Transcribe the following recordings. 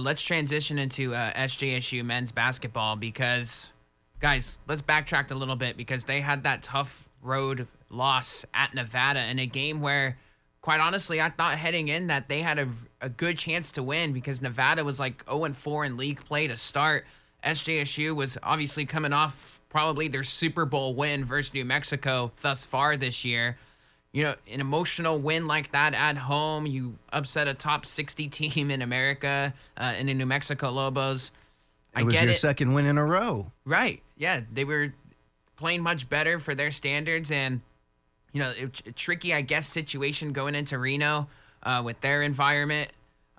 let's transition into SJSU men's basketball because, guys, let's backtrack a little bit because they had that tough road loss at Nevada in a game where, quite honestly, I thought heading in that they had a good chance to win because Nevada was like 0-4 in league play to start. SJSU was obviously coming off probably their Super Bowl win versus New Mexico thus far this year. You know, an emotional win like that at home, you upset a top 60 team in America in the New Mexico Lobos. It was your second win in a row. Right. Yeah, they were playing much better for their standards and, you know, a tricky, I guess, situation going into Reno with their environment.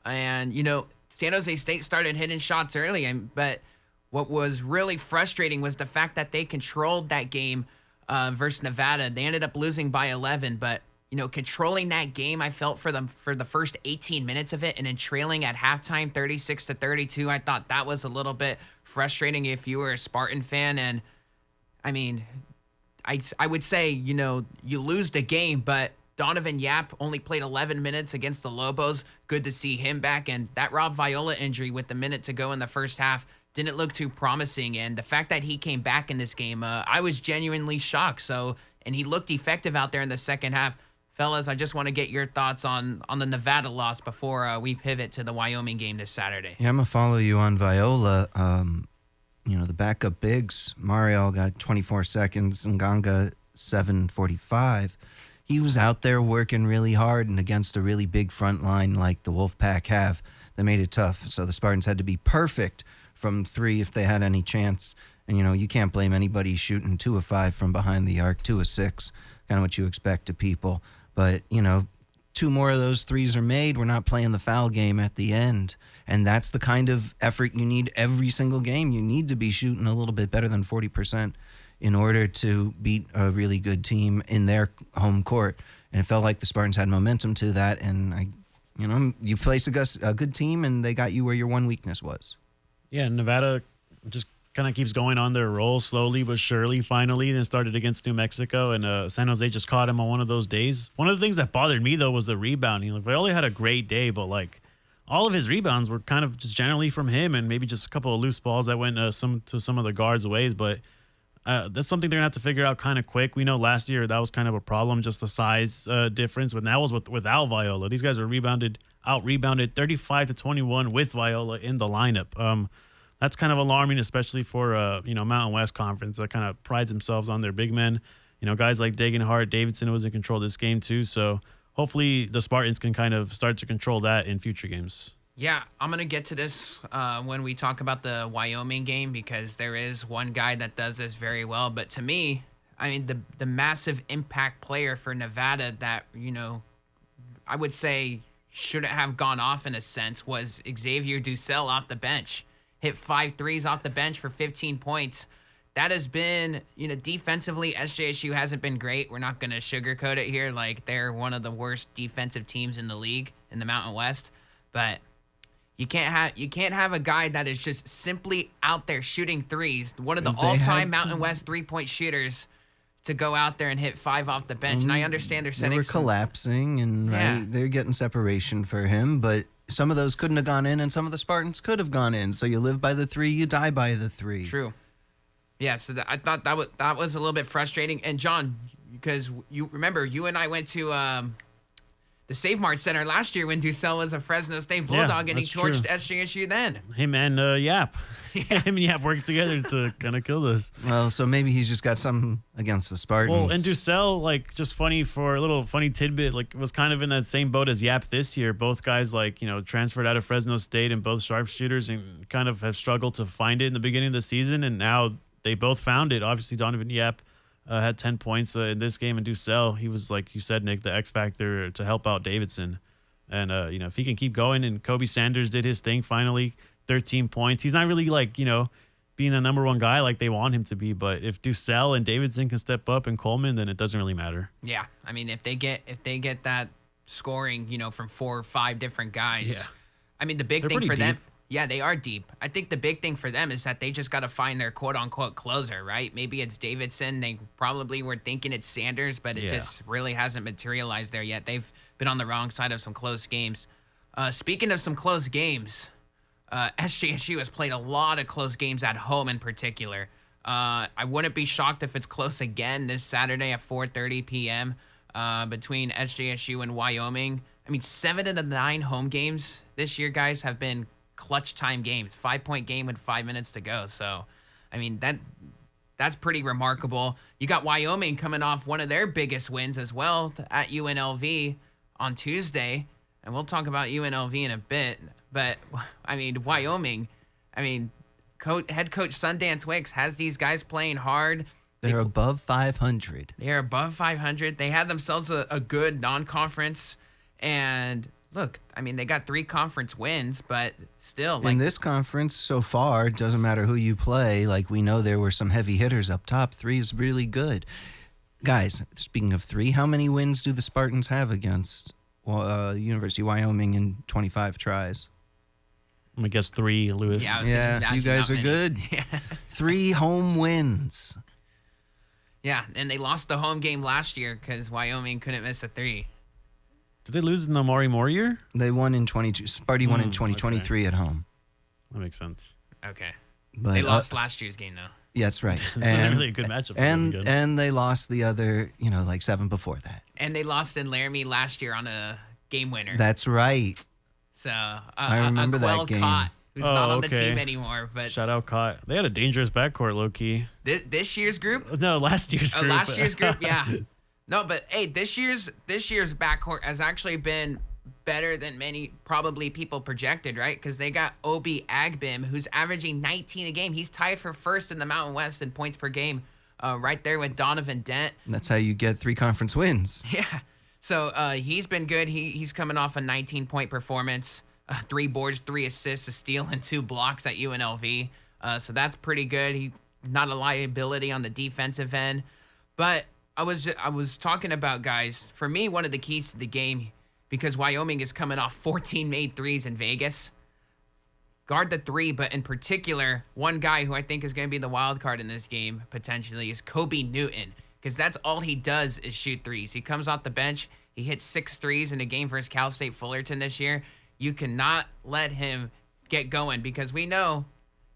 And, you know, San Jose State started hitting shots early, but what was really frustrating was the fact that they controlled that game versus Nevada. They ended up losing by 11, but, you know, controlling that game, I felt for them for the first 18 minutes of it and then trailing at halftime 36-32. I thought that was a little bit frustrating if you were a Spartan fan. And, I mean, I would say, you know, you lose the game, but Donovan Yap only played 11 minutes against the Lobos. Good to see him back. And that Rob Viola injury with the minute to go in the first half didn't look too promising. And the fact that he came back in this game, I was genuinely shocked. And he looked effective out there in the second half. Fellas, I just want to get your thoughts on the Nevada loss before we pivot to the Wyoming game this Saturday. Yeah, I'm going to follow you on Viola. You know, the backup bigs, Mario got 24 seconds, Nganga 7:45. He was out there working really hard and against a really big front line like the Wolfpack have. They made it tough. So the Spartans had to be perfect from three if they had any chance. And, you know, you can't blame anybody shooting 2 of 5 from behind the arc, 2 of 6, kind of what you expect of people. But, you know, 2 more of those threes are made. We're not playing the foul game at the end. And that's the kind of effort you need every single game. You need to be shooting a little bit better than 40% in order to beat a really good team in their home court. And it felt like the Spartans had momentum to that. And, you face a good team, and they got you where your one weakness was. Yeah, Nevada just kind of keeps going on their roll slowly but surely finally. Then started against New Mexico, and San Jose just caught him on one of those days. One of the things that bothered me, though, was the rebounding. Like, Viola had a great day, but, like, all of his rebounds were kind of just generally from him and maybe just a couple of loose balls that went to some of the guards' ways. But that's something they're going to have to figure out kind of quick. We know last year that was kind of a problem, just the size difference, but that was without Viola. These guys are out-rebounded 35-21 with Viola in the lineup. That's kind of alarming, especially for Mountain West Conference that kind of prides themselves on their big men. You know, guys like Degenhardt, Davidson was in control of this game too. So hopefully the Spartans can kind of start to control that in future games. Yeah, I'm going to get to this when we talk about the Wyoming game because there is one guy that does this very well. But to me, I mean, the massive impact player for Nevada that, you know, I would say shouldn't have gone off in a sense was Xavier Dussel off the bench. Hit 5 threes off the bench for 15 points. That has been, you know, defensively, SJSU hasn't been great. We're not going to sugarcoat it here. Like, they're one of the worst defensive teams in the league in the Mountain West. But you can't have a guy that is just simply out there shooting threes, one of the all-time Mountain West three-point shooters, to go out there and hit 5 off the bench. And I understand they're setting. They were collapsing, and they're getting separation for him, but some of those couldn't have gone in, and some of the Spartans could have gone in. So you live by the 3, you die by the 3. True. Yeah, so I thought that was a little bit frustrating. And John, because you remember, you and I went to the Save Mart Center last year when Dussel was a Fresno State Bulldog, and he torched SJSU then. Him and Yap. Him and Yap worked together to kind of kill this. Well, so maybe he's just got something against the Spartans. Well, and Dussel, like, just funny for a little funny tidbit, like, was kind of in that same boat as Yap this year. Both guys, like, you know, transferred out of Fresno State and both sharpshooters and kind of have struggled to find it in the beginning of the season, and now they both found it. Obviously, Donovan Yap had 10 points in this game, and Dussel, he was, like you said, Nick, the X factor to help out Davidson. And, if he can keep going, and Kobe Sanders did his thing finally, 13 points. He's not really, like, you know, being the number one guy like they want him to be, but if Dussel and Davidson can step up and Coleman, then it doesn't really matter. Yeah, I mean, if they get that scoring, you know, from 4 or 5 different guys, yeah. I mean, the big They're thing for pretty them. deep. Yeah, they are deep. I think the big thing for them is that they just got to find their quote-unquote closer, right? Maybe it's Davidson. They probably were thinking it's Sanders, but it just really hasn't materialized there yet. They've been on the wrong side of some close games. Speaking of some close games, SJSU has played a lot of close games at home in particular. I wouldn't be shocked if it's close again this Saturday at 4:30 p.m. Between SJSU and Wyoming. I mean, 7 of the 9 home games this year, guys, have been clutch time games. 5-point game with 5 minutes to go. So, I mean, that's pretty remarkable. You got Wyoming coming off one of their biggest wins as well at UNLV on Tuesday. And we'll talk about UNLV in a bit. But, I mean, Wyoming, head coach Sundance Wicks has these guys playing hard. They're above 500. They're above 500. They had themselves a good non-conference. And look, I mean, they got 3 conference wins, but still. In this conference so far, it doesn't matter who you play. Like, we know there were some heavy hitters up top. 3 is really good. Guys, speaking of 3, how many wins do the Spartans have against University of Wyoming in 25 tries? I guess 3, Lewis. Yeah, you guys are many. good. 3 home wins. Yeah, and they lost the home game last year because Wyoming couldn't miss a 3. Did they lose in the Maury Moore year? They won in 22. Sparty won in 2023 at home. That makes sense. Okay. But They lost last year's game, though. Yeah, that's right. This is really a good matchup. And they lost the other, like 7 before that. And they lost in Laramie last year on a game winner. That's right. So I remember that game. Cott, who's not on the okay. team anymore. But Shout out Cott. They had a dangerous backcourt, low key. This year's group? No, last year's group. Last year's group, yeah. No, but hey, this year's backcourt has actually been better than many probably people projected, right? Because they got Obi Agbim, who's averaging 19 a game. He's tied for first in the Mountain West in points per game, right there with Donovan Dent. That's how you get 3 conference wins. Yeah. So he's been good. He's coming off a 19-point performance, 3 boards, 3 assists, a steal, and 2 blocks at UNLV. So that's pretty good. He's not a liability on the defensive end. But I was talking about, guys, for me, one of the keys to the game, because Wyoming is coming off 14 made threes in Vegas. Guard the 3, but in particular, one guy who I think is going to be the wild card in this game potentially is Kobe Newton, because that's all he does is shoot threes. He comes off the bench. He hits 6 threes in a game versus Cal State Fullerton this year. You cannot let him get going because we know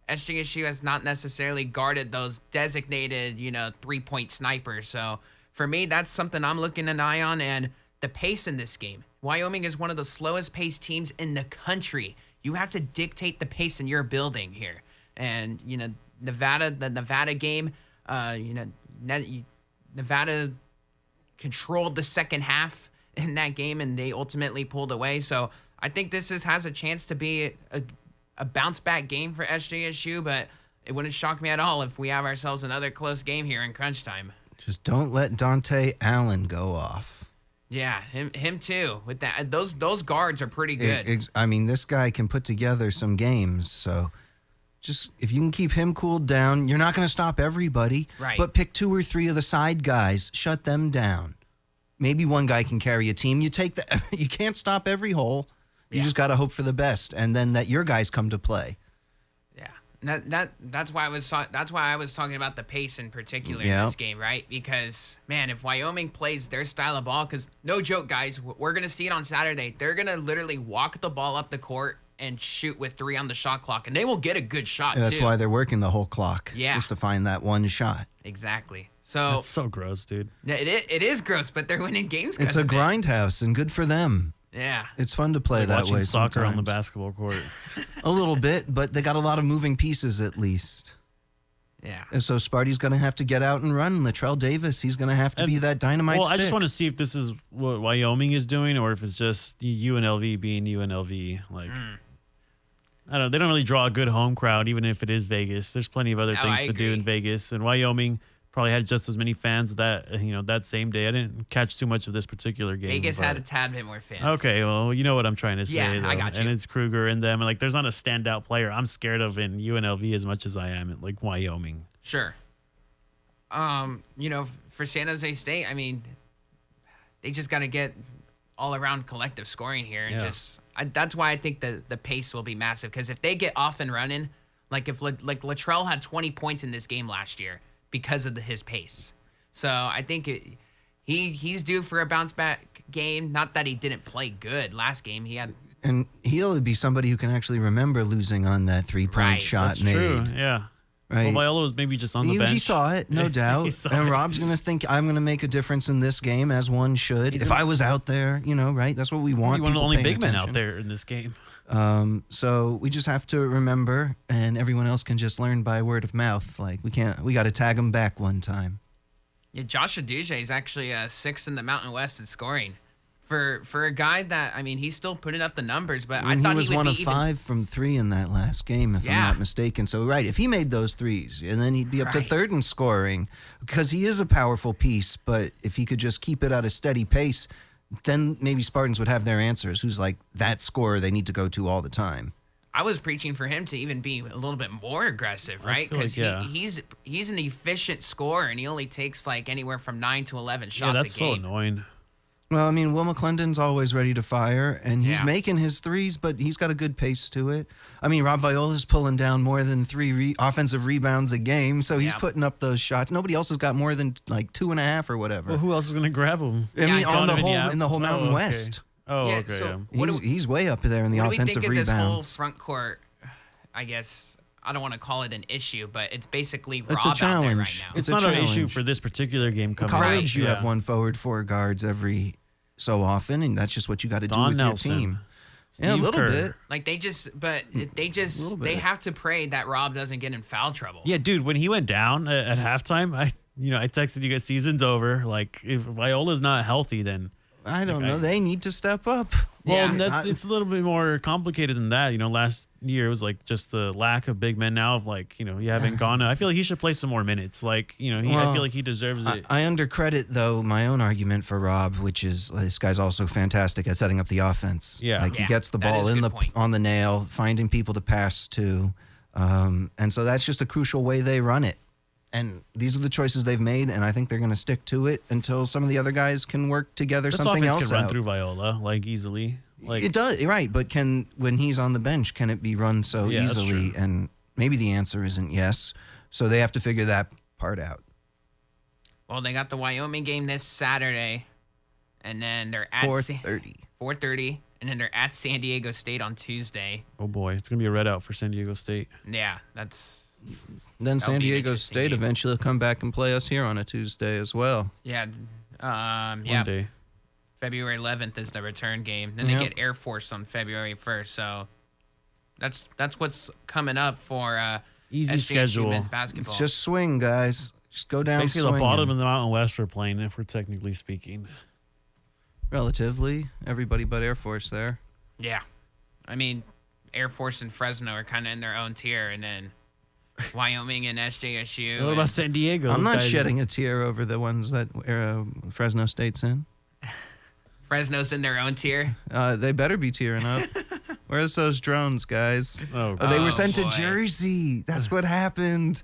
SJSU has not necessarily guarded those designated, 3-point snipers. So for me, that's something I'm looking an eye on. And the pace in this game. Wyoming is one of the slowest paced teams in the country. You have to dictate the pace in your building here. And, the Nevada game, Nevada controlled the second half in that game, and they ultimately pulled away. So I think this has a chance to be a bounce-back game for SJSU, but it wouldn't shock me at all if we have ourselves another close game here in crunch time. Just don't let Dante Allen go off. Yeah, him too. With that, those guards are pretty good. This guy can put together some games. So, just if you can keep him cooled down, you're not going to stop everybody. Right. But pick 2 or 3 of the side guys, shut them down. Maybe one guy can carry a team. You can't stop every hole. You just got to hope for the best, and then that your guys come to play. Yeah, that's why I was talking about the pace in particular in this game, right? Because man, if Wyoming plays their style of ball, because no joke, guys, we're gonna see it on Saturday. They're gonna literally walk the ball up the court and shoot with 3 on the shot clock, and they will get a good shot. That's why they're working the whole clock. Yeah, just to find that one shot. Exactly. So that's so gross, dude. It is gross, but they're winning games. It's a grindhouse, and good for them. Yeah, it's fun to play that way. Soccer sometimes. On the basketball court. A little bit, but they got a lot of moving pieces at least. Yeah. And so Sparty's going to have to get out and run. Latrell Davis, he's going to have to be that dynamite stick. I just want to see if this is what Wyoming is doing or if it's just UNLV being UNLV. Like, I don't know. They don't really draw a good home crowd, even if it is Vegas. There's plenty of other things to do in Vegas. And Wyoming probably had just as many fans that same day. I didn't catch too much of this particular game. Vegas had a tad bit more fans. Okay, well, you know what I'm trying to say. Yeah, though. I got you. And it's Kruger and them. And like, there's not a standout player I'm scared of in UNLV as much as I am at like Wyoming. Sure. For San Jose State, they just got to get all around collective scoring here, and that's why I think the pace will be massive. Because if they get off and running, like if Latrell had 20 points in this game last year. Because of his pace. So I think he's due for a bounce back game. Not that he didn't play good last game. He had And he'll be somebody who can actually remember losing on that 3-point Right. shot That's made. true. Yeah. Right. Well, Viola was maybe just on the bench. He saw it, no doubt. He saw And it. Rob's going to think, I'm going to make a difference in this game, as one should. If I was out there, right? That's what we want. He's one of the people only paying big men attention. out there in this game. So we just have to remember, and everyone else can just learn by word of mouth. Like, we got to tag him back one time. Yeah, Josh Aduje is actually sixth in the Mountain West in scoring. For a guy that, I mean, he's still putting up the numbers, but I thought he was he would one be of even 5 from 3 in that last game, if I'm Yeah. not mistaken. So, right, if he made those threes, and then he'd be up to Right. 3rd in scoring, because he is a powerful piece, but if he could just keep it at a steady pace, then maybe Spartans would have their answers. Who's like that scorer they need to go to all the time. I was preaching for him to even be a little bit more aggressive, right? feel like, Because yeah. he's an efficient scorer, and he only takes like anywhere from 9 to 11 shots Yeah, that's a so game. annoying. Well, I mean, Will McClendon's always ready to fire, and he's Yeah. making his threes, but he's got a good pace to it. I mean, Rob Viola's pulling down more than 3 offensive rebounds a game, so he's Yeah. putting up those shots. Nobody else has got more than like 2.5 or whatever. Well, who else is going to grab him? I mean, on the Donovan whole, Yap? in the whole Mountain okay. West. Oh, Yeah, okay. so Yeah. what do He's way up there in the What do we offensive think of this whole rebounds. front court? I guess I don't want to call it an issue, but it's basically It's a Rob out there right challenge. now. It's a not an issue challenge. for this particular game coming College, up. you Yeah. have 1 forward, 4 guards every so often, and that's just what you got to do Don with Nelson. your team. Yeah, a Steve little Kerr. bit. Like they little they bit. have to pray that Rob doesn't get in foul trouble. Yeah, dude, when he went down at halftime, I texted you guys, season's over. Like, if Viola's not healthy, then I don't know. They need to step up. well, Yeah. it's a little bit more complicated than that. Last year it was like just the lack of big men. Now of like, you haven't gone. I feel like he should play some more minutes. Like, I Well, feel like he deserves it. I undercredit, though, my own argument for Rob, which is this guy's also fantastic at setting up the offense. Yeah. Like he Yeah, gets the that ball is a in good point. on the nail, finding people to pass to, and so that's just a crucial way they run it. And these are the choices they've made, and I think they're going to stick to it until some of the other guys can work together This something offense else can run out. through Viola like easily. Like It does, right? But when he's on the bench, can it be run so Yeah, that's easily? true. And maybe the answer isn't yes. So they have to figure that part out. Well, they got the Wyoming game this Saturday, and then they're at 4:30. 4:30, and then they're at San Diego State on Tuesday. oh boy, it's gonna be a red out for San Diego State. Yeah, that's Then That'll San be an Diego interesting State game. eventually will come back and play us here on a Tuesday as well. yeah. One Yeah, day. February 11th is the return game. Then Yep. they get Air Force on February 1st. So that's what's coming up for Easy SJSU schedule. men's basketball. It's just swing, guys. Just go down Basically, swinging. the bottom of the Mountain West we're playing, if we're technically speaking. Relatively. Everybody but Air Force there. Yeah. I mean, Air Force and Fresno are kind of in their own tier, and then Wyoming and SJSU. What and- about San Diego? I'm Those not guys- shedding a tear over the ones that Fresno State's in. Fresno's in their own tier? They better be tearing up. Where's those drones, guys? Oh, Oh, they Oh, were sent boy. to Jersey. That's what happened.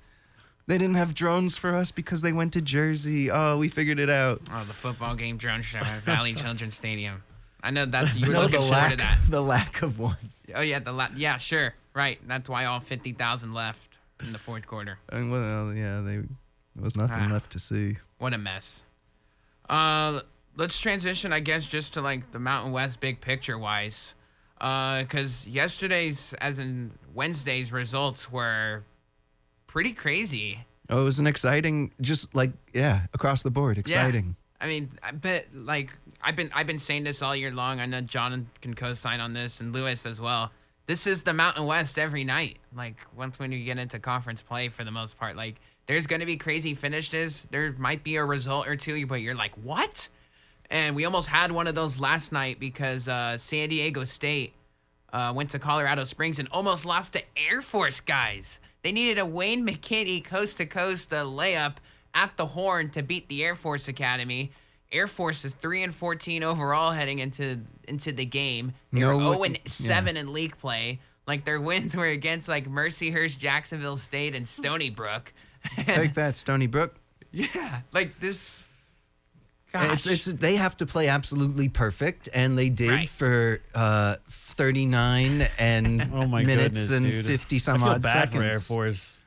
They didn't have drones for us because they went to Jersey. Oh, we figured it out. Oh, the football game drone show at Valley Children's Stadium. I know that you were No, looking forward to that. the lack of one. Oh, yeah, yeah, sure. Right. That's why all 50,000 left in the fourth quarter. And well, yeah, there was nothing left to see. What a mess. Let's transition, I guess, just to like the Mountain West big picture wise. Because yesterday's, as in Wednesday's results were pretty crazy. Oh, it was an exciting, just like across the board, exciting. I mean, but like I've been saying this all year long. I know John can co-sign on this, and Lewis as well. This is the Mountain West every night. Like once when you get into conference play, for the most part, like there's going to be crazy finishes. There might be a result or two, but you're like, what? And we almost had one of those last night because San Diego State went to Colorado Springs and almost lost to Air Force, guys. They needed a Wayne McKinney coast-to-coast layup at the horn to beat the Air Force Academy. Air Force is 3-14 overall heading into the game. They were 0-7 in league play. Like their wins were against like Mercyhurst, Jacksonville State, and Stony Brook. Take that, Stony Brook. Yeah, like this. Gosh. They have to play absolutely perfect, and they did Right. for 39 and Oh my minutes goodness, and dude. 50 I some feel odd bad seconds. for Air Force.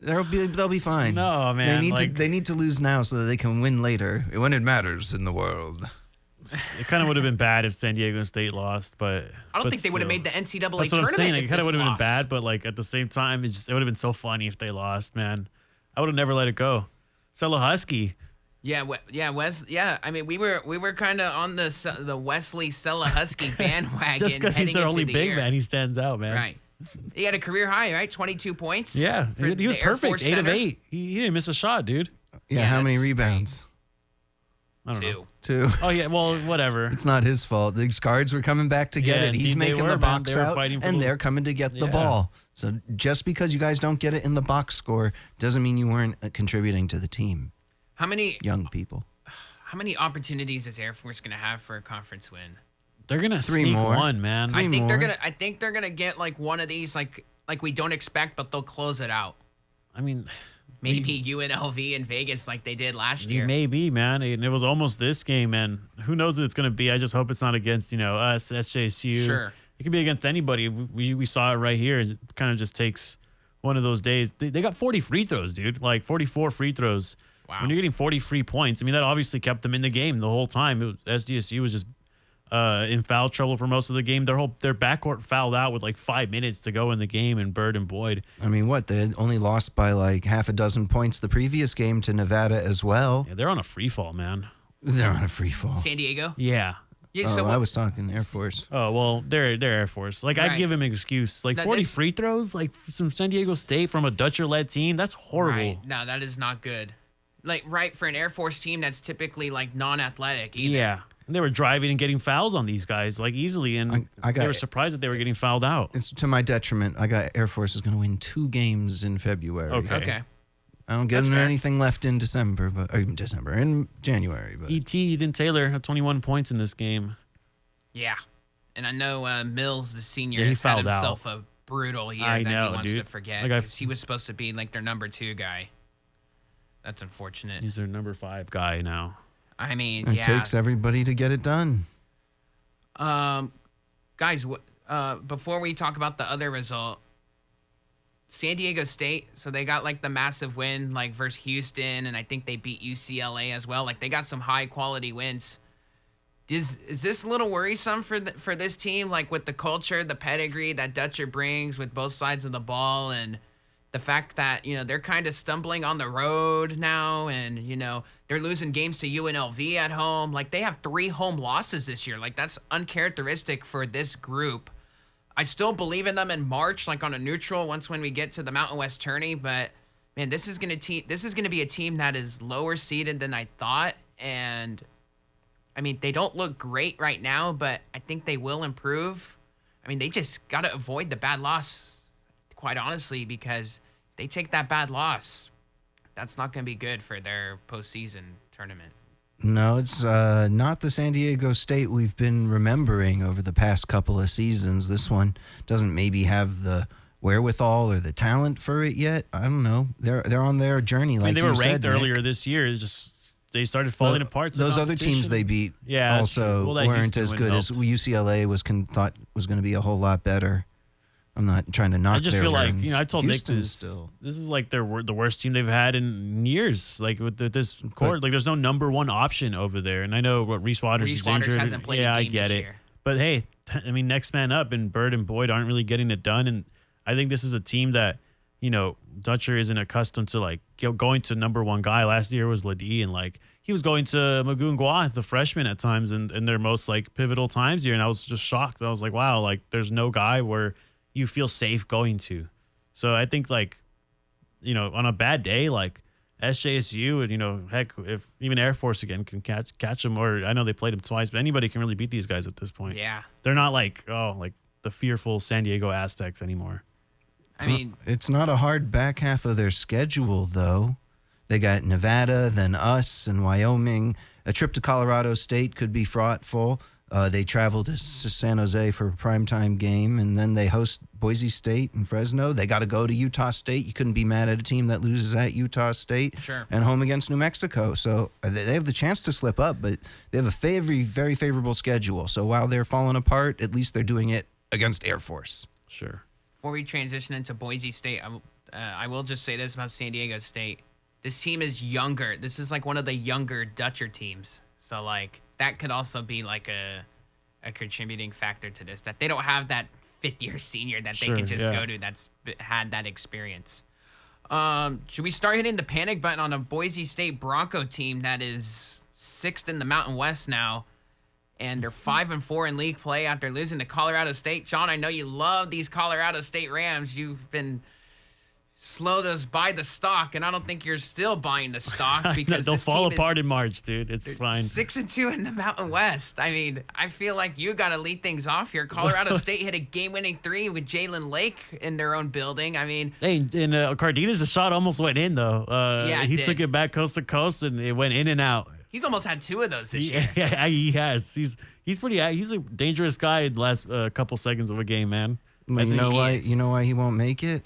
They'll be fine. No, man, They like- need to lose now so that they can win later when it matters in the world. it kind of would have been bad if San Diego State lost, but I don't think they would have made the NCAA That's what I'm tournament. saying. if It kind of this would have been loss. bad, but like at the same time, it would have been so funny if they lost, man. I would have never let it go. Stella Husky. Yeah, yeah. I mean, we were kind of on the Wesley Sella Husky bandwagon. Just because he's heading their into only the big year. man, he stands out, man. Right. He had a career high, right? 22 points. Yeah, for he was the Air Force perfect. 8 of center. 8. He didn't miss a shot, dude. Yeah, how many that's rebounds? I don't know. 2. 2. Oh yeah, well, whatever. It's not his fault. These guards were coming back to get Yeah, it. He's indeed they making were, the man. box They were out, fighting for and the- they're coming to get the Yeah. ball. So just because you guys don't get it in the box score doesn't mean you weren't contributing to the team. How many opportunities is Air Force going to have for a conference win? They're gonna 3 sneak more. one, man. Three more. I think they're gonna get like one of these like we don't expect, but they'll close it out. I mean, Maybe UNLV in Vegas like they did last year. maybe, man. And it was almost this game, man. Who knows what it's gonna be? I just hope it's not against us, SJSU. Sure. It could be against anybody. We saw it right here. It kind of just takes one of those days. They got 40 free throws, dude. Like 44 free throws. Wow. When you're getting 40 free points, I mean, that obviously kept them in the game the whole time. SDSU was just in foul trouble for most of the game. Their backcourt fouled out with like 5 minutes to go in the game, and Bird and Boyd. I mean, what? They had only lost by like half a dozen points the previous game to Nevada as well. Yeah, they're on a free fall, man. They're on a free fall. San Diego. Yeah. Yeah. Oh, So I was talking Air Force. Oh, well, they're Air Force. Like, I'd Right. give him an excuse. Like, Now 40 this- free throws, like, from San Diego State from a Dutcher-led team, that's horrible. right. No, that is not good. Like right for an Air Force team that's typically like non-athletic. Either. Yeah. And they were driving and getting fouls on these guys, like, easily, and I got they were it. surprised that they were getting fouled out. It's to my detriment. I got Air Force is going to win 2 games in February. Okay. Okay. I don't get That's fair. anything left in December, in January. But E.T. Ethan Taylor had 21 points in this game. Yeah. And I know Mills, the senior, Yeah, he has had fouled out. himself a brutal year I that know, he wants dude. to forget Like, because he was supposed to be like their number 2 guy. That's unfortunate. He's their number 5 guy now. I mean, it yeah. takes everybody to get it done. Guys, before we talk about the other result, San Diego State, so they got like the massive win like versus Houston, and I think they beat UCLA as well. Like they got some high quality wins. Is this a little worrisome for this team, like with the culture, the pedigree that Dutcher brings with both sides of the ball, and the fact that they're kind of stumbling on the road now, and they're losing games to UNLV at home. Like they have 3 home losses this year. Like that's uncharacteristic for this group. I still believe in them in March, like on a neutral, when we get to the Mountain West tourney. But man, this is gonna be a team that is lower seeded than I thought, and I mean they don't look great right now, but I think they will improve. I mean they just gotta avoid the bad loss, quite honestly, because if they take that bad loss, that's not gonna be good for their postseason tournament. No, it's not the San Diego State we've been remembering over the past couple of seasons. This one doesn't maybe have the wherewithal or the talent for it yet. I don't know. They're on their journey, like I mean, they you were said, ranked Nick. earlier this year. They started falling apart. to Those the other teams competition. they beat Yeah, that's also true. Well, that weren't Houston as win good as helped. UCLA thought was going to be a whole lot better. I'm not trying to knock I just their feel like wins. I told Houston Nick this is like the worst team they've had in years. Like with this court, like there's no number 1 option over there. And I know what Reese Waters is injured. hasn't played Yeah, a I game get this it. year. But hey, I mean, next man up, and Bird and Boyd aren't really getting it done. And I think this is a team that Dutcher isn't accustomed to, like going to number 1 guy. Last year was Ladie, and like he was going to Magungwa, the freshman, at times in their most like pivotal times here. And I was just shocked. I was like, wow, like there's no guy where you feel safe going to. So I think like, on a bad day, like SJSU and, heck, if even Air Force again can catch them, or I know they played them twice, but anybody can really beat these guys at this point. Yeah. They're not like the fearful San Diego Aztecs anymore. I mean, It's not a hard back half of their schedule, though. They got Nevada, then us, and Wyoming. A trip to Colorado State could be fraught full. They travel to San Jose for a primetime game, and then they host Boise State and Fresno. They got to go to Utah State. You couldn't be mad at a team that loses at Utah State. Sure. And home against New Mexico. So they have the chance to slip up, but they have a very favorable schedule. So while they're falling apart, at least they're doing it against Air Force. Sure. before we transition into Boise State, I will just say this about San Diego State. This team is younger. This is like one of the younger Dutcher teams. So, like, that could also be like a contributing factor to this, that they don't have that fifth-year senior that they can just go to that's had that experience. Should we start hitting the panic button on a Boise State Bronco team that is 6th in the Mountain West now, and they're 5-4 in league play after losing to Colorado State? John, I know you love these Colorado State Rams. You've been slow to buy the stock, and I don't think you're still buying the stock because they'll fall apart in March, dude. It's fine. 6-2 in the Mountain West. I mean, I feel like you got to lead things off here. Colorado State hit a game-winning 3 with Jalen Lake in their own building. I mean, hey, and Cardenas, the shot almost went in though. He took it back coast to coast, and it went in and out. He's almost had 2 of those this year. Yeah, he has. He's a dangerous guy in the last couple seconds of a game, man. You know why he won't make it?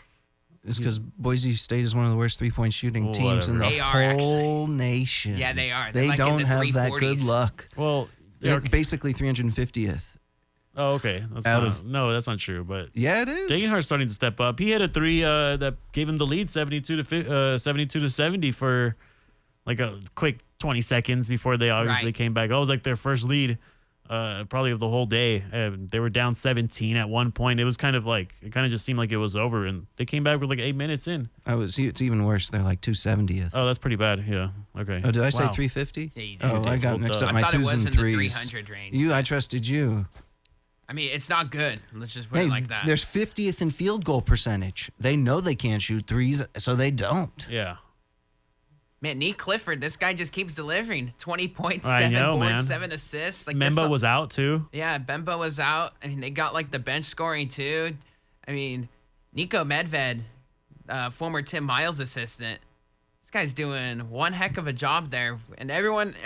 It's because Boise State is one of the worst three-point shooting teams in the whole nation. Yeah, they are. They like don't have that good luck. Well, they're basically 350th. Oh, okay. That's not true. But yeah, it is. Degenhardt's starting to step up. He had a 3 that gave him the lead, 72 to 70 for like a quick 20 seconds before they obviously came back. That was like their first lead. Probably of the whole day. They were down 17 at one point. It was kind of just seemed like it was over, and they came back with like 8 minutes in. It's even worse. They're like 270th. Oh, that's pretty bad. Yeah. Okay. Oh, did I say 350? Yeah, you did. I got mixed up my 2s and 3s. The 300 range. I trusted you. I mean, it's not good. Let's just put it like that. There's 50th in field goal percentage. They know they can't shoot threes, so they don't. Yeah. Man, Nick Clifford, this guy just keeps delivering. 20 points, 7 boards, 7 assists. Like Memba was out too. Yeah, Bemba was out. I mean, they got like the bench scoring too. I mean, Nico Medved, former Tim Miles assistant. This guy's doing one heck of a job there. And everyone,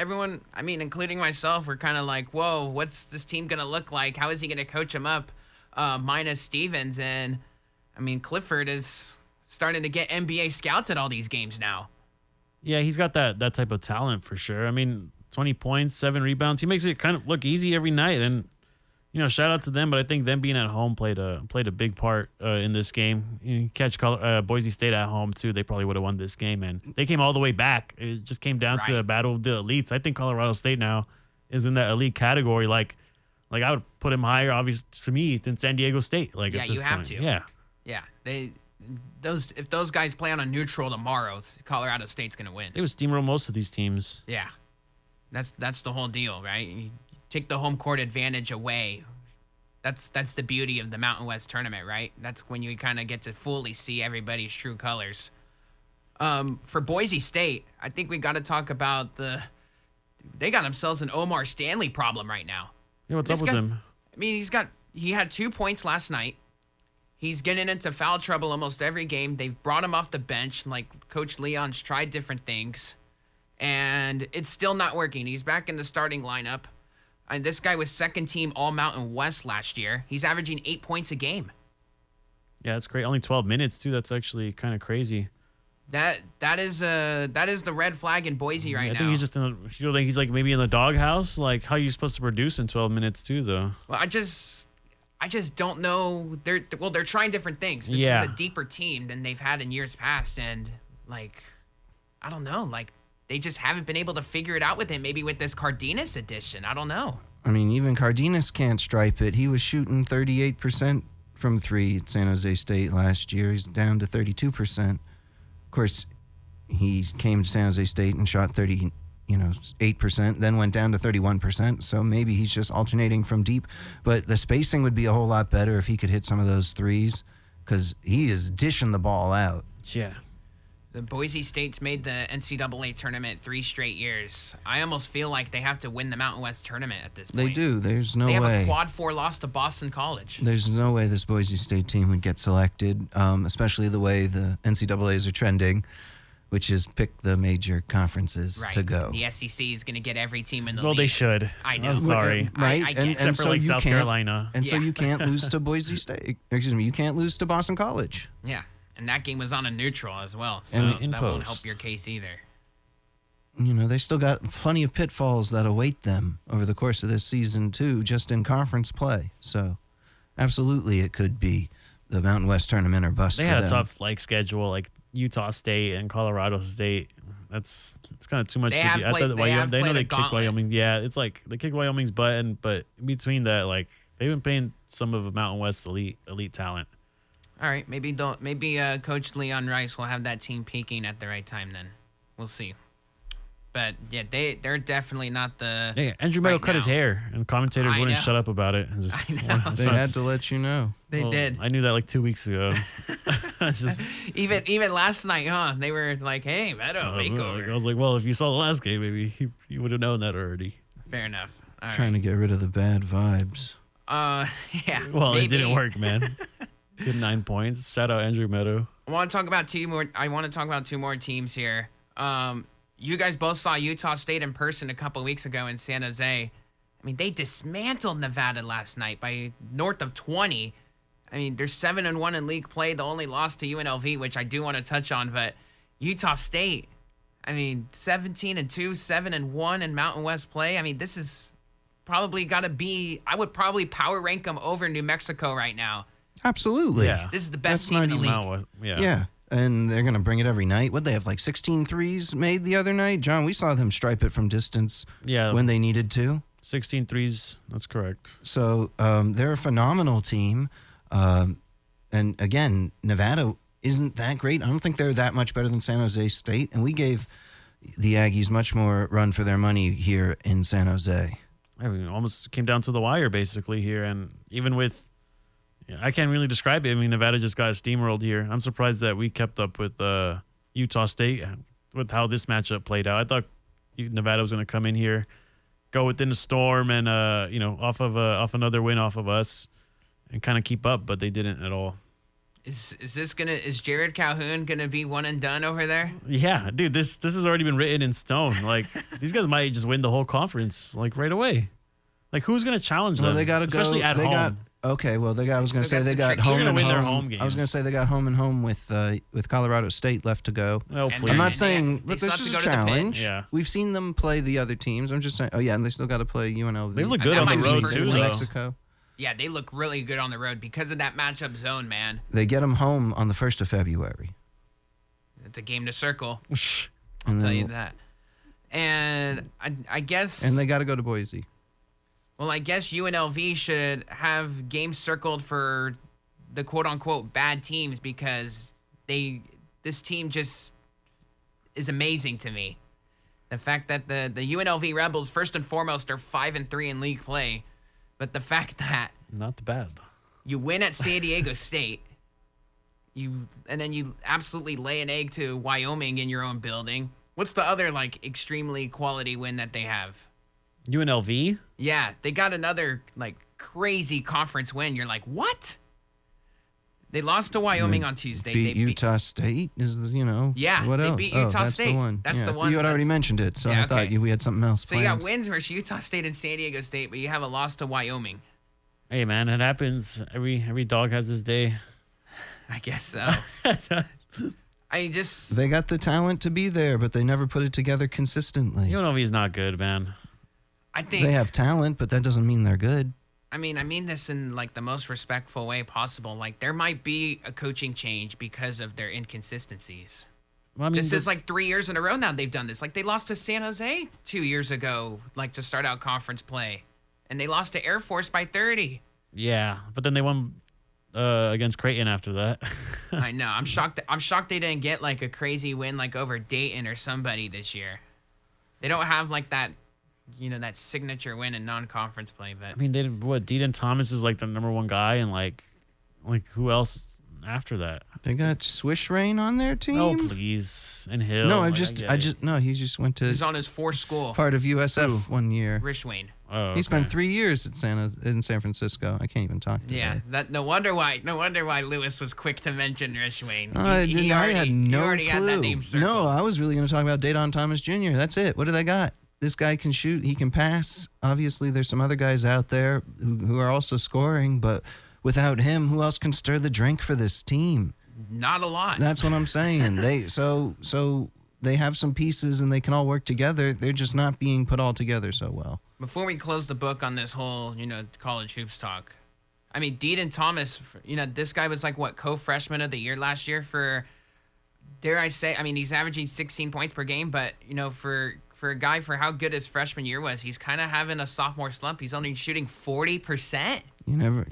I mean, including myself, we're kind of like, whoa, what's this team going to look like? How is he going to coach them up? Minus Stevens. And, I mean, Clifford is starting to get NBA scouts at all these games now. Yeah, he's got that type of talent for sure. I mean, 20 points, 7 rebounds. He makes it kind of look easy every night. And, shout out to them. But I think them being at home played a big part in this game. You catch Boise State at home, too. They probably would have won this game. And they came all the way back. It just came down to a battle of the elites. I think Colorado State now is in that elite category. Like I would put him higher, obviously, to me, than San Diego State. Like, yeah, at this you have point. to. Yeah. If those guys play on a neutral tomorrow, Colorado State's gonna win. They would steamroll most of these teams. Yeah, that's the whole deal, right? You take the home court advantage away. That's the beauty of the Mountain West tournament, right? That's when you kind of get to fully see everybody's true colors. For Boise State, I think we got to talk about they got themselves an Omar Stanley problem right now. Yeah, what's up with him? I mean, he had 2 points last night. He's getting into foul trouble almost every game. They've brought him off the bench. Like, Coach Leon's tried different things, and it's still not working. He's back in the starting lineup. And this guy was second team All-Mountain West last year. He's averaging 8 points a game. Yeah, that's great. Only 12 minutes, too. That's actually kind of crazy. That is the red flag in Boise right now. I think he's just you think he's like maybe in the doghouse. Like, how are you supposed to produce in 12 minutes, too, though? Well, I just don't know. They're trying different things. This is a deeper team than they've had in years past, and I don't know. They just haven't been able to figure it out with him. Maybe with this Cardenas edition, I don't know. I mean, even Cardenas can't stripe it. He was shooting 38% from 3 at San Jose State last year. He's down to 32%. Of course, he came to San Jose State and shot 8%, then went down to 31%. So maybe he's just alternating from deep. But the spacing would be a whole lot better if he could hit some of those threes, because he is dishing the ball out. Yeah. The Boise State's made the NCAA tournament 3 straight years. I almost feel like they have to win the Mountain West tournament at this point. They do. There's no way. They have a quad 4 loss to Boston College. There's no way this Boise State team would get selected, especially the way the NCAAs are trending, which is pick the major conferences to go. The SEC is going to get every team in the league. Well, they should. I know. I'm sorry. Right? I get it. Except for like South Carolina. And so you can't lose to Boise State. Excuse me, you can't lose to Boston College. Yeah. And that game was on a neutral as well. So and that won't help your case either. They still got plenty of pitfalls that await them over the course of this season, too, just in conference play. So absolutely it could be the Mountain West tournament or bust for them. They had a tough schedule, like Utah State and Colorado State. it's kind of too much. They have I played- thought they have They know played a they kicked gauntlet. Wyoming. Yeah, it's like they kicked Wyoming's butt, but in between that, like they've been paying some of Mountain West's elite talent. All right, maybe Coach Leon Rice will have that team peaking at the right time. Then we'll see. But yeah, they're definitely not the. Yeah, Andrew Meadow right cut his now. hair, and commentators I wouldn't know. shut up about it. And just, I know. They had to let you know. They did. I knew that like 2 weeks ago. It's just Even last night, huh? They were like, "Hey, Meadow, makeover." I was like, well, if you saw the last game, maybe you would have known that already. Fair enough. All right. Trying to get rid of the bad vibes. Yeah. Well, maybe. it didn't work, man. Good 9 points. Shout out Andrew Meadow. I want to talk about two more teams here. You guys both saw Utah State in person a couple weeks ago in San Jose. I mean, they dismantled Nevada last night by north of 20. I mean, they're 7-1 in league play. The only loss to UNLV, which I do want to touch on, but Utah State, I mean, 17-2, 7-1 in Mountain West play. I mean, this is probably got to be. I would probably power rank them over New Mexico right now. Absolutely. Yeah. This is the best That's team in the not league. Mount West- yeah. Yeah. And they're going to bring it every night. What, they have like 16 threes made the other night? John, we saw them stripe it from distance Yeah. when they needed to. 16 threes. That's correct. So they're a phenomenal team. And again, Nevada isn't that great. I don't think they're that much better than San Jose State. And we gave the Aggies much more run for their money here in San Jose. I mean, it almost came down to the wire basically here. And even with, I can't really describe it. I mean, Nevada just got steamrolled here. I'm surprised that we kept up with Utah State with how this matchup played out. I thought Nevada was going to come in here, go within the storm, and off another win off of us, and kind of keep up, but they didn't at all. Is Jared Calhoun gonna be one and done over there? Yeah, dude, this has already been written in stone. Like these guys might just win the whole conference like right away. Like who's gonna challenge them? Well, they got to go. Especially at they home. I was going to Still say got they some got tricky- home They're and gonna win their home. home I was going games. to say they got home and home with Colorado State left to go. Oh, And please. I'm not Yeah. saying, They but still this have is to a go to the pitch. challenge. Yeah. We've seen them play the other teams. I'm just saying. Oh yeah, and they still got to play UNLV. They look And good that on the might be road first too, place. though. Mexico. Yeah, they look really good on the road because of that matchup zone, man. They get them home on the 1st of February. It's a game to circle. And I'll tell then- you that. And I guess. And they got to go to Boise. Well, I guess UNLV should have games circled for the quote-unquote bad teams because this team just is amazing to me. The fact that the UNLV Rebels, first and foremost, are 5-3 in league play, but the fact that Not bad. you win at San Diego State, and then you absolutely lay an egg to Wyoming in your own building. What's the other like extremely quality win that they have? UNLV? Yeah, they got another like crazy conference win. You're like, what? They lost to Wyoming on Tuesday. Beat They Utah State is Yeah, What they else? beat Oh, Utah that's State. the one. That's Yeah, the one You had already that's- mentioned it, so Yeah, I thought okay. we had something else So you planned. got wins versus Utah State and San Diego State, but you have a loss to Wyoming. Hey man, it happens. Every dog has his day. I guess so. I just They got the talent to be there, but they never put it together consistently. UNLV is not good, man. I think They have talent, but that doesn't mean they're good. I mean this in like the most respectful way possible. Like there might be a coaching change because of their inconsistencies. Well, I mean, This is like 3 years in a row now they've done this. Like they lost to San Jose 2 years ago, like to start out conference play, and they lost to Air Force by 30. yeah, but then they won against Creighton after that. I know. I'm shocked. I'm shocked they didn't get like a crazy win like over Dayton or somebody this year. They don't have like that, that signature win in non-conference play. But I mean, they what? Deedon Thomas is like the #1 guy, and like who else after that? They got Swish Rain on their team. Oh please, and Hill. No, like, he just went to he's on his fourth school, part of USF one year. Rishwain. Oh, He spent okay. 3 years at in San Francisco. I can't even talk to Yeah, him. that no wonder why Lewis was quick to mention Rishwain. I had no he already clue. had that name circled. No, I was really going to talk about Dayton Thomas Jr. That's it. What do they got? This guy can shoot. He can pass. Obviously, there's some other guys out there who are also scoring, but without him, who else can stir the drink for this team? Not a lot. That's what I'm saying. So they have some pieces and they can all work together. They're just not being put all together so well. Before we close the book on this whole, college hoops talk, I mean, Deedon Thomas, this guy was like, what, co-freshman of the year last year for dare I say, I mean, he's averaging 16 points per game, but, you know, for a guy, for how good his freshman year was, he's kind of having a sophomore slump. He's only shooting 40%.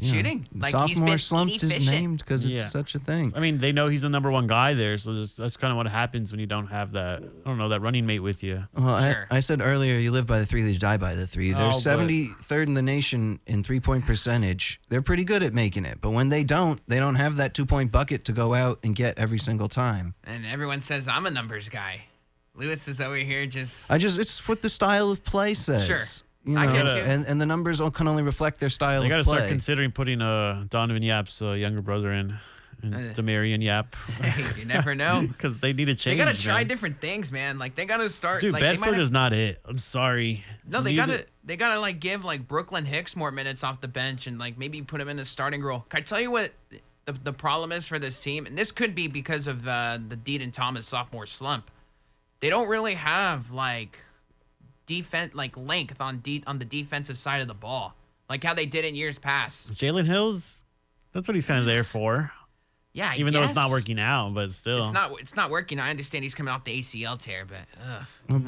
Shooting. Like, sophomore he's been slump is inefficient. named because it's such a thing. I mean, they know he's the number one guy there, so that's kind of what happens when you don't have that, I don't know, that running mate with you. Well, Sure. I said earlier, you live by the three, they die by the three. They're 73rd in the nation in three-point percentage. They're pretty good at making it, but when they don't have that 2-point bucket to go out and get every single time. And everyone says I'm a numbers guy. Lewis is over here just... It's what the style of play says. Sure. You know, I get you. And the numbers can only reflect their style of They play. got to start considering putting Donovan Yap's younger brother in, and Demarion Yap. Hey, you never know. Because they need to change. They got to try man. different things, man. Like, they got to start... Dude, like, Bedford is not it. I'm sorry. No, they gotta like give like Brooklyn Hicks more minutes off the bench and like maybe put him in a starting role. Can I tell you what the problem is for this team? And this could be because of the Deedon Thomas sophomore slump. They don't really have like defense like length on the defensive side of the ball, like how they did in years past. Jalen Hills, that's what he's kind of there for. Yeah, even though it's not working out, but still, it's not working. I understand he's coming off the ACL tear, but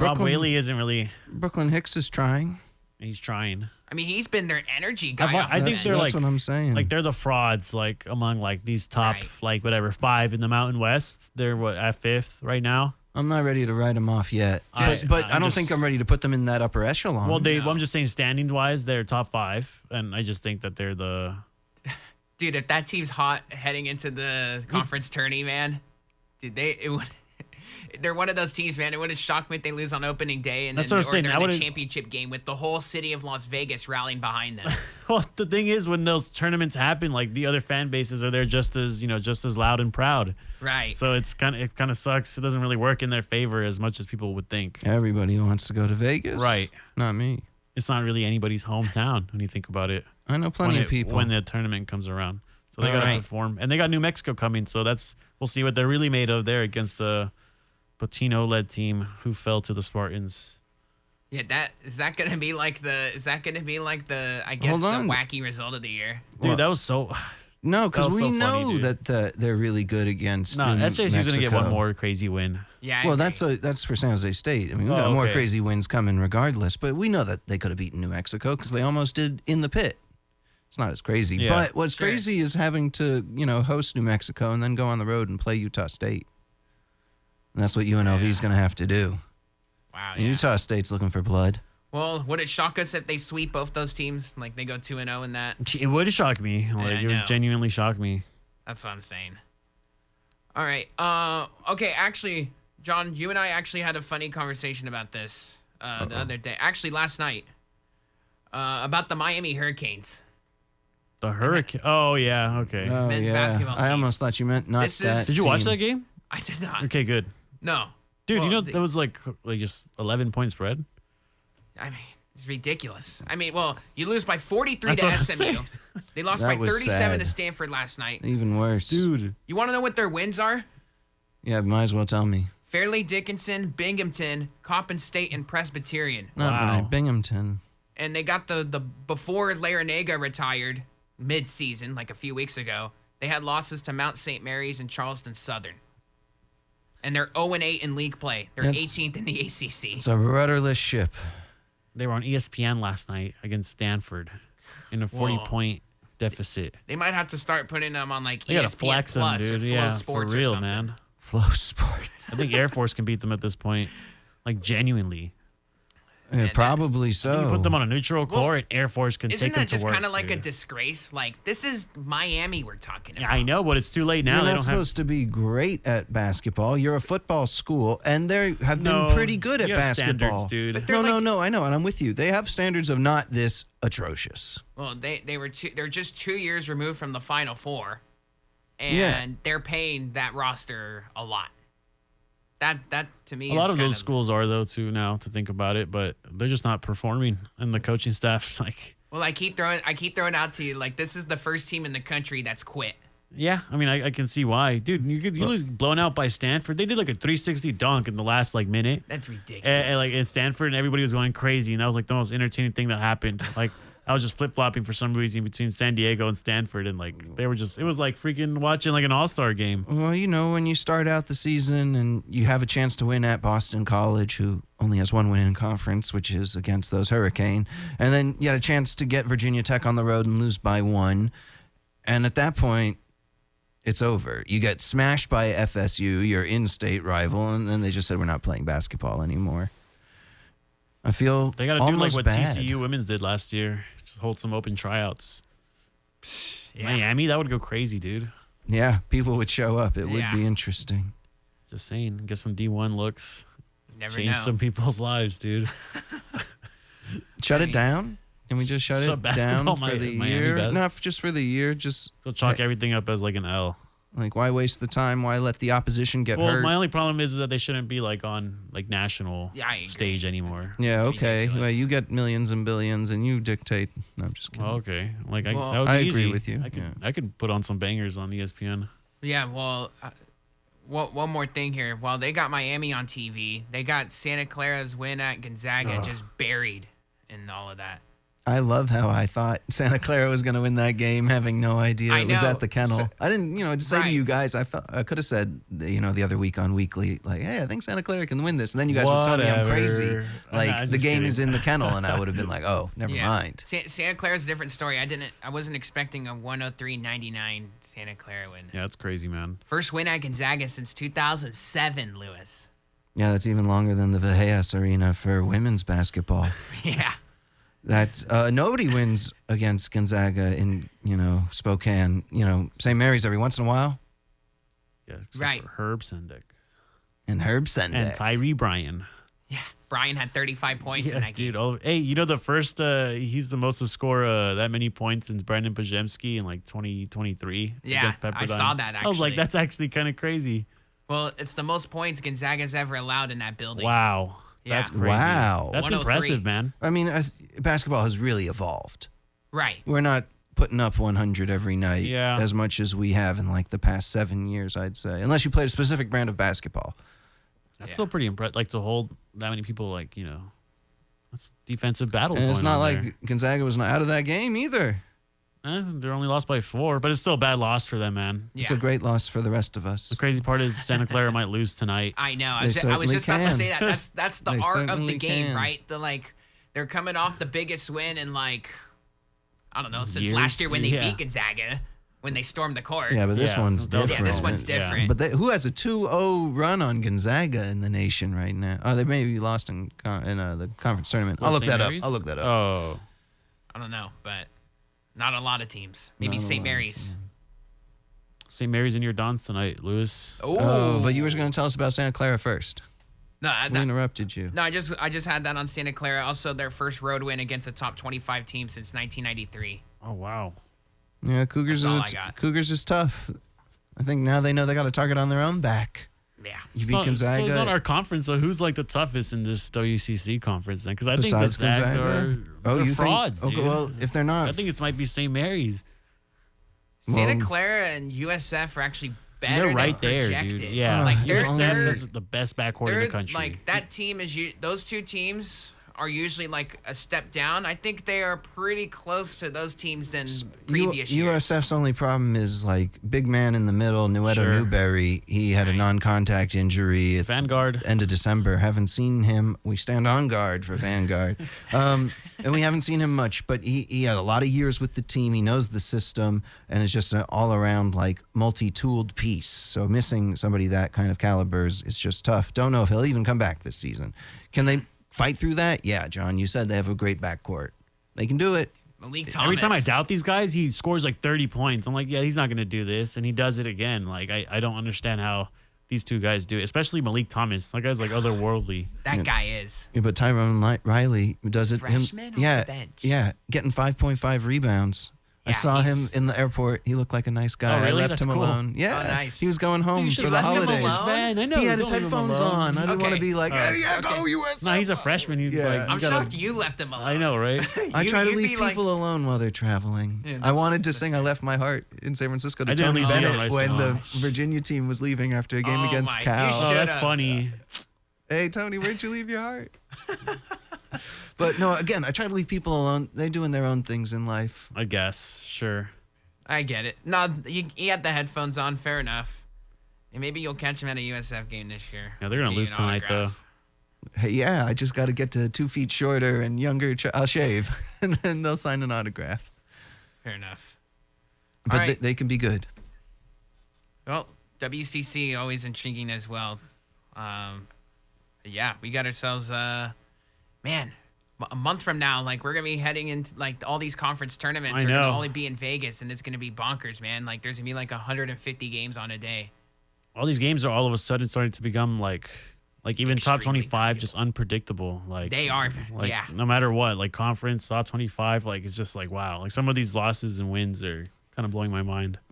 Rob Whaley isn't really. Brooklyn Hicks is trying. He's trying. I mean, he's been their energy guy. I think they're that's what I'm saying. Like they're the frauds, like among like these top like whatever 5 in the Mountain West. They're at 5th right now. I'm not ready to write them off yet, but I don't think I'm ready to put them in that upper echelon. Well, I'm just saying standing wise, they're top 5, and I just think that they're the. Dude, if that team's hot heading into the conference tourney, man, dude, they're one of those teams, man. It would have shocked me if they lose on opening day and That's then what I'm saying. they're in the championship game with the whole city of Las Vegas rallying behind them. Well, the thing is, when those tournaments happen, like the other fan bases are there just as loud and proud. Right. So it kind of sucks. It doesn't really work in their favor as much as people would think. Everybody wants to go to Vegas. Right. Not me. It's not really anybody's hometown when you think about it. I know plenty of people. When the tournament comes around. So they got to perform. And they got New Mexico coming, so we'll see what they're really made of there against the Patino-led team who fell to the Spartans. Yeah, is that gonna be like the I guess the wacky result of the year? Dude, that was so. No, because we know funny, that they're really good against. No, SJC's gonna get one more crazy win. Yeah. Well, that's for San Jose State. I mean, we got more crazy wins coming regardless, but we know that they could have beaten New Mexico because they almost did in the pit. It's not as crazy, but what's crazy is having to host New Mexico and then go on the road and play Utah State. And that's what UNLV is going to have to do. Wow. And Utah State's looking for blood. Well, would it shock us if they sweep both those teams? Like they go 2-0 in that? It would shock me. Like, it would genuinely shock me. That's what I'm saying. All right. Okay. Actually, John, you and I actually had a funny conversation about this the other day. Actually, last night. About the Miami Hurricanes. The Hurricane. Oh yeah. Okay. Oh, Men's basketball team. I almost thought you meant not that. Did you watch that game? I did not. Okay, good. No. Dude, well, that was like just 11-point spread. I mean, it's ridiculous. I mean, well, you lose by 43 to SMU. They lost by 37 to Stanford last night. Even worse. Dude. You want to know what their wins are? Yeah, might as well tell me. Fairleigh Dickinson, Binghamton, Coppin State, and Presbyterian. Wow. Binghamton. And they got the before Larinaga retired mid-season, like a few weeks ago, they had losses to Mount St. Mary's and Charleston Southern. And they're 0-8 in league play. They're 18th in the ACC. It's a rudderless ship. They were on ESPN last night against Stanford in a 40-point deficit. They might have to start putting them on like they ESPN flex Plus them, dude. or Flow Sports for real, or something. man. Flow Sports. I think Air Force can beat them at this point. Like, genuinely. Yeah, probably so. You put them on a neutral court, and Air Force can take them to work. Isn't that just kind of like a disgrace? Like, this is Miami we're talking about. Yeah, I know, but it's too late now. You're not supposed to be great at basketball. You're a football school, and they have been pretty good at basketball. Dude. No, I know, and I'm with you. They have standards of not this atrocious. Well, they're just 2 years removed from the Final Four, and they're paying that roster a lot. That to me, a lot of those schools are though too now to think about it, but they're just not performing, and the coaching staff like. Well, I keep throwing out to you like this is the first team in the country that's quit. Yeah, I mean I can see why, dude. You lose blown out by Stanford. They did like a 360 dunk in the last like minute. That's ridiculous. And like in Stanford, and everybody was going crazy, and that was like the most entertaining thing that happened. Like I was just flip flopping for some reason between San Diego and Stanford, and like it was like freaking watching like an all-star game. Well, you know, when you start out the season and you have a chance to win at Boston College, who only has one win in conference, which is against those Hurricane, and then you had a chance to get Virginia Tech on the road and lose by 1, and at that point, it's over. You get smashed by FSU, your in-state rival, and then they just said we're not playing basketball anymore. I feel They got to do like what bad. TCU women's did last year. Just hold some open tryouts. Yeah. Miami, that would go crazy, dude. Yeah, people would show up. It would be interesting. Just saying, get some D1 looks. Never Change know. some people's lives, dude. Shut it down? Can we just shut So it basketball down for the Miami year? best? Not just for the year. Just So chalk everything up as like an L. like, why waste the time? Why let the opposition get Well, hurt? my only problem is that they shouldn't be like on like national Yeah, I agree. stage anymore. Yeah, It's okay. ridiculous. Well, you get millions and billions, and you dictate. No, I'm just kidding. Well, okay. Like Well, that would be I agree easy. with you, I could put on some bangers on ESPN. Yeah, well, one more thing here. While they got Miami on TV, they got Santa Clara's win at Gonzaga just buried in all of that. I love how I thought Santa Clara was going to win that game, having no idea I it was know. at the kennel. So- I didn't, to say Right. to you guys, I could have said, the other week on Weekly, like, hey, I think Santa Clara can win this, and then you guys would tell me I'm crazy. Whatever. Like Nah, the just game kidding. is in the kennel, and I would have been like, oh, never mind. Santa Clara's a different story. I wasn't expecting a 103-99 Santa Clara win. Yeah, that's crazy, man. First win at Gonzaga since 2007, Lewis. Yeah, that's even longer than the Villegas Arena for women's basketball. Yeah. That's nobody wins against Gonzaga in Spokane. St. Mary's every once in a while, Yeah, except Right. for Herb Sendek and Herb Sendek. and Tyree Bryan. Yeah. Brian had 35 points in that game. dude. Oh, hey, the first he's the most to score that many points since Brandon Pajemski in like 2023 Yeah, against I Pepperdine. saw that, I was like, actually. that's actually kind of crazy. Well, it's the most points Gonzaga's ever allowed in that building. Wow, Yeah. that's crazy. Wow. That's 103. impressive, man. I mean, basketball has really evolved. Right. We're not putting up 100 every night Yeah. as much as we have in like the past 7 years, I'd say. Unless you played a specific brand of basketball. That's Yeah. still pretty impressive. Like to hold that many people, like that's defensive battles. And it's going not on like there. Gonzaga was not out of that game either. They're only lost by 4, but it's still a bad loss for them, man. Yeah. It's a great loss for the rest of us. The crazy part is Santa Clara might lose tonight. I know. They I was certainly just about to can. say that. That's the They art of the certainly game, can. right? They're coming off the biggest win in I don't know, since Years? last year when they Yeah. beat Gonzaga when they stormed the court. Yeah, but this Yeah, one's that was different. Yeah, this one's Yeah. different. But who has a 2-0 run on Gonzaga in the nation right now? Oh, they maybe lost in the conference tournament. What, I'll look St. that up. Mary's? I'll look that up. Oh, I don't know, but not a lot of teams. Maybe Not a St. lot, Mary's. St. Mary's in your Dons tonight, Lewis. Oh, but you were going to tell us about Santa Clara first. No, We interrupted you. no, I just had that on Santa Clara. Also, their first road win against a top 25 team since 1993. Oh, wow. Yeah, Cougars That's all is I got. Cougars is tough. I think now they know they got a target on their own back. Yeah. You beat So it's not Gonzaga. our conference, so who's like the toughest in this WCC conference then? Because I think the Besides Zags Gonzaga? they're you frauds, think? Okay, dude. well, if they're not, I think it might be St. Mary's. Santa Well- Clara and USF are actually better They're right than there, projected. dude. Yeah, Like they're USF is the best backcourt in the they're country. like that team is those two teams are usually like a step down. I think they are pretty close to those teams than previous years. USF's only problem is like big man in the middle, Nueto Sure. Newberry. He had a Right. non-contact injury at Vanguard. end of December. Haven't seen him. We stand on guard for Vanguard. And we haven't seen him much, but he had a lot of years with the team. He knows the system and is just an all-around like multi-tooled piece. So missing somebody that kind of caliber is just tough. Don't know if he'll even come back this season. Can they fight through that? Yeah, John, you said they have a great backcourt. They can do it. Malik Thomas. Every time I doubt these guys, he scores like 30 points. I'm like, yeah, he's not going to do this. And he does it again. Like, I don't understand how these two guys do it, especially Malik Thomas. That guy's like otherworldly. that guy is. Yeah, but Tyrone Riley does it. Freshman off yeah, the bench. yeah, getting 5.5 rebounds. I Yeah, saw him he's- in the airport. He looked like a nice guy. Oh, really? I left That's him cool. alone. Yeah, Oh, nice. he was going home Dude, for you the left him holidays. alone? Man, I know. He had his don't leave him headphones alone. on. I didn't want to Okay. be like, hey, yeah, go Okay. USF. No, he's a freshman. He's Yeah. like, I'm you gotta, shocked you left him alone. I know, right? I try to You'd leave be like- people alone while they're traveling. Yeah, I that's- wanted to sing "I Left My Heart" in San Francisco to I didn't Tony leave Leon Bennett Rice when the alone. Virginia team was leaving after a game Oh against my- you Cal. Oh, that's Should've. funny. Hey, Tony, where'd you leave your heart? But no, again, I try to leave people alone. They're doing their own things in life. I guess. Sure. I get it. No, you had the headphones on. Fair enough. And maybe you'll catch him at a USF game this year. Yeah, they're going to lose tonight, though. Hey, yeah, I just got to get to 2 feet shorter and younger. I'll shave, and then they'll sign an autograph. Fair enough. But right. they can be good. Well, WCC always intriguing as well. Yeah, we got ourselves, man, a month from now, like, we're going to be heading into, like, all these conference tournaments are going to only be in Vegas, and it's going to be bonkers, man. Like, there's going to be, like, 150 games on a day. All these games are all of a sudden starting to become, like even top 25, just unpredictable. Like they are, like, yeah. No matter what, like, conference, top 25, like, it's just like, wow. Like, some of these losses and wins are kind of blowing my mind.